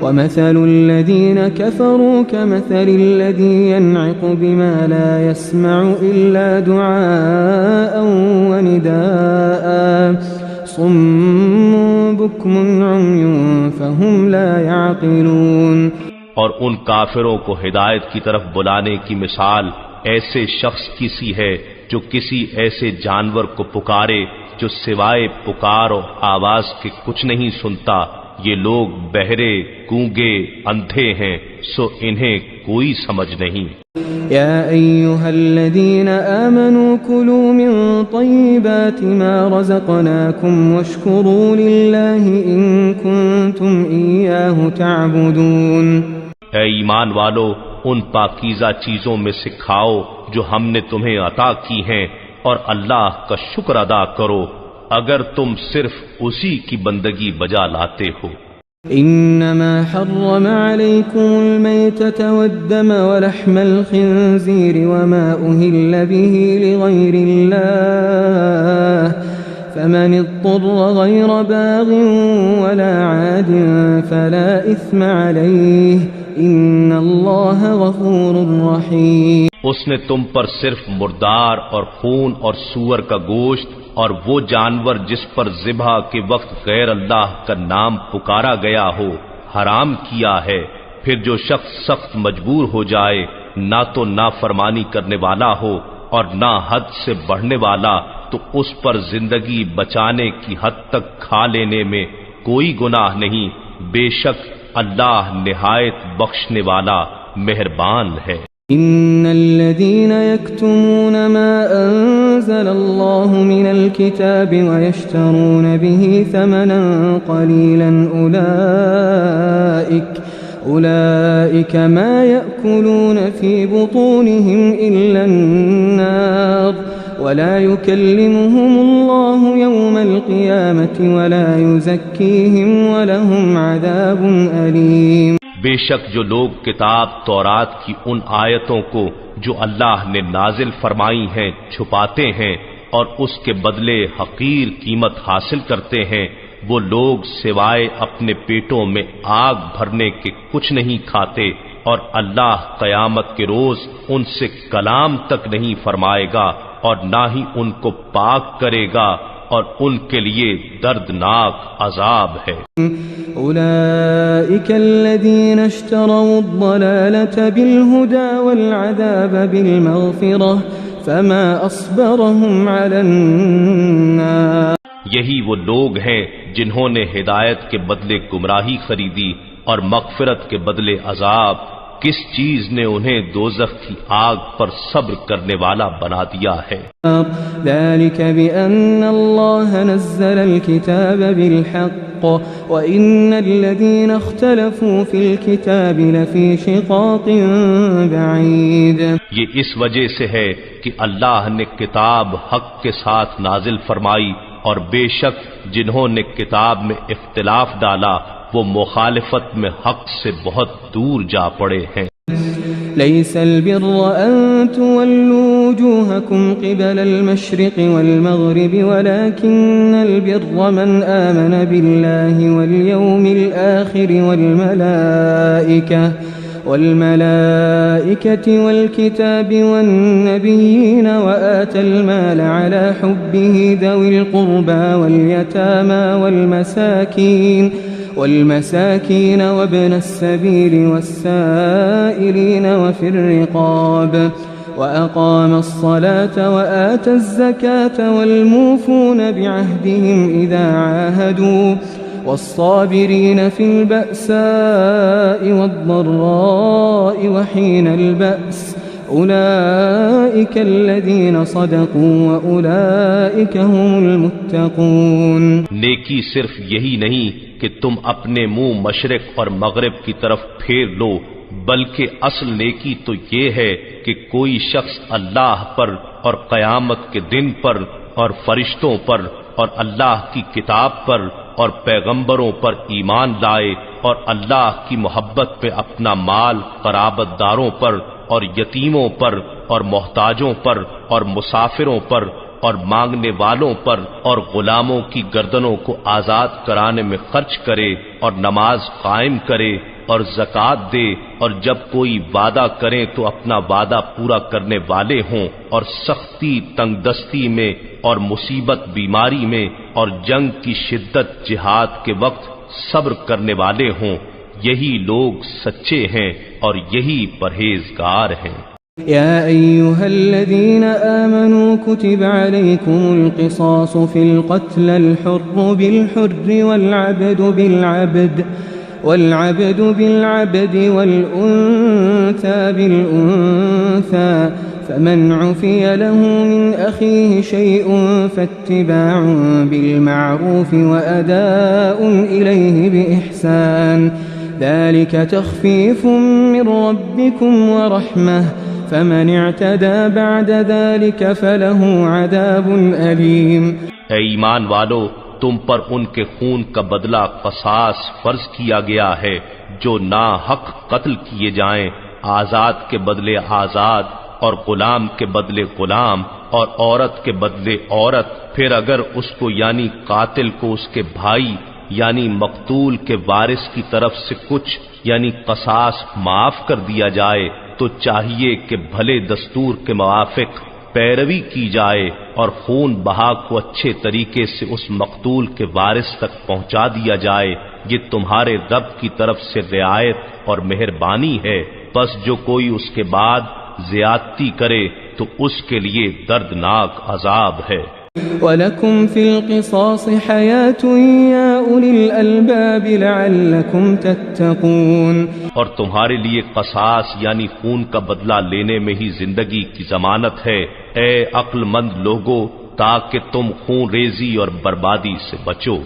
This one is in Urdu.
ومثل الذين كفروا كمثل الذي ينعق بما لا يسمع إلا دعاء ونداء صم بكم عمي فهم لا يعقلون۔ اور ان کافروں کو ہدایت کی طرف بلانے کی مثال ایسے شخص کی سی ہے جو کسی ایسے جانور کو پکارے جو سوائے پکار اور آواز کے کچھ نہیں سنتا۔ یہ لوگ بہرے، گونگے، اندھے ہیں، سو انہیں کوئی سمجھ نہیں۔ یا ایھا الذین آمنوا کلوا من طیبات ما رزقناکم واشکروا للہ ان کنتم ایاہ تعبدون۔ اے ایمان والو، ان پاکیزہ چیزوں میں سے کھاؤ جو ہم نے تمہیں عطا کی ہیں، اور اللہ کا شکر ادا کرو اگر تم صرف اسی کی بندگی بجا لاتے ہو۔ انما حرم عليكم الميتة والدم ولحم الخنزير وما أهل به لغير الله فمن اضطر غير باغ ولا عاد فلا إثم عليه إن الله غفور رحيم۔ اس نے تم پر صرف مردار اور خون اور سور کا گوشت اور وہ جانور جس پر ذبح کے وقت غیر اللہ کا نام پکارا گیا ہو حرام کیا ہے۔ پھر جو شخص سخت مجبور ہو جائے، نہ تو نافرمانی کرنے والا ہو اور نہ حد سے بڑھنے والا، تو اس پر زندگی بچانے کی حد تک کھا لینے میں کوئی گناہ نہیں۔ بے شک اللہ نہایت بخشنے والا مہربان ہے۔ ان الذين يكتمون ما انزل الله من الكتاب ويشترون به ثمنا قليلا اولئك ما يأكلون في بطونهم الا النار ولا يكلمهم الله يوم القيامة ولا يزكيهم ولهم عذاب أليم۔ بے شک جو لوگ کتاب تورات کی ان آیتوں کو جو اللہ نے نازل فرمائی ہیں چھپاتے ہیں اور اس کے بدلے حقیر قیمت حاصل کرتے ہیں، وہ لوگ سوائے اپنے پیٹوں میں آگ بھرنے کے کچھ نہیں کھاتے، اور اللہ قیامت کے روز ان سے کلام تک نہیں فرمائے گا اور نہ ہی ان کو پاک کرے گا، اور ان کے لیے دردناک عذاب ہے۔ اولئک الذین اشتروا الضلالة بالهدى والعذاب بالمغفرة فما اصبرهم على النار۔ یہی وہ لوگ ہیں جنہوں نے ہدایت کے بدلے گمراہی خریدی اور مغفرت کے بدلے عذاب، کس چیز نے انہیں دوزخ کی آگ پر صبر کرنے والا بنا دیا ہے؟ ذلك بأن الله نزل الكتاب بالحق وإن الذين اختلفوا في الكتاب لفي شقاق بعيد۔ یہ اس وجہ سے ہے کہ اللہ نے کتاب حق کے ساتھ نازل فرمائی، اور بے شک جنہوں نے کتاب میں اختلاف ڈالا وہ مخالفت میں حق سے بہت دور جا پڑے ہیں۔ ليس البر أن تولوا وجوهكم قبل المشرق والمغرب ولكن البر من آمن بالله واليوم الآخر والملائكة والكتاب والنبيين وآتى المال على حبه ذوي القربى واليتامى والمساكين وابن السبيل والسائلين وفي الرقاب وأقام الصلاة وآتى الزكاة والموفون بعهدهم إذا عاهدوا والصابرين في البأساء والضراء وحين البأس أولئك الذين صدقوا وأولئك هم المتقون۔ نیکی صرف یہی نہیں کہ تم اپنے منہ مشرق اور مغرب کی طرف پھیر لو، بلکہ اصل نیکی تو یہ ہے کہ کوئی شخص اللہ پر اور قیامت کے دن پر اور فرشتوں پر اور اللہ کی کتاب پر اور پیغمبروں پر ایمان لائے، اور اللہ کی محبت پہ اپنا مال قرابت داروں پر اور یتیموں پر اور محتاجوں پر اور مسافروں پر اور مانگنے والوں پر اور غلاموں کی گردنوں کو آزاد کرانے میں خرچ کرے اور نماز قائم کرے اور زکوٰۃ دے، اور جب کوئی وعدہ کریں تو اپنا وعدہ پورا کرنے والے ہوں، اور سختی تنگ دستی میں اور مصیبت بیماری میں اور جنگ کی شدت جہاد کے وقت صبر کرنے والے ہوں، یہی لوگ سچے ہیں اور یہی پرہیزگار ہیں۔ يا أيها الذين آمنوا كتب عليكم القصاص في القتل، الحر بالحر والعبد بالعبد والأنثى بالأنثى، فمن عفي له من أخيه شيء فاتباع بالمعروف وأداء إليه بإحسان، ذلك تخفيف من ربكم ورحمة، فمن اعتدى بعد ذلك فله عذاب أليم۔ اے ایمان والو، تم پر ان کے خون کا بدلہ قصاص فرض کیا گیا ہے جو ناحق قتل کیے جائیں، آزاد کے بدلے آزاد اور غلام کے بدلے غلام اور عورت کے بدلے عورت۔ پھر اگر اس کو یعنی قاتل کو اس کے بھائی یعنی مقتول کے وارث کی طرف سے کچھ یعنی قصاص معاف کر دیا جائے تو چاہیے کہ بھلے دستور کے موافق پیروی کی جائے اور خون بہا کو اچھے طریقے سے اس مقتول کے وارث تک پہنچا دیا جائے، یہ تمہارے رب کی طرف سے رعایت اور مہربانی ہے۔ پس جو کوئی اس کے بعد زیادتی کرے تو اس کے لیے دردناک عذاب ہے۔ وَلَكُمْ فِي الْقِصَاصِ حَيَاةٌ يَا أُولِي الْأَلْبَابِ لَعَلَّكُمْ تَتَّقُونَ، اور تمہارے لیے قصاص یعنی خون کا بدلہ لینے میں ہی زندگی کی ضمانت ہے، اے عقل مند لوگو، تاکہ تم خون ریزی اور بربادی سے بچو۔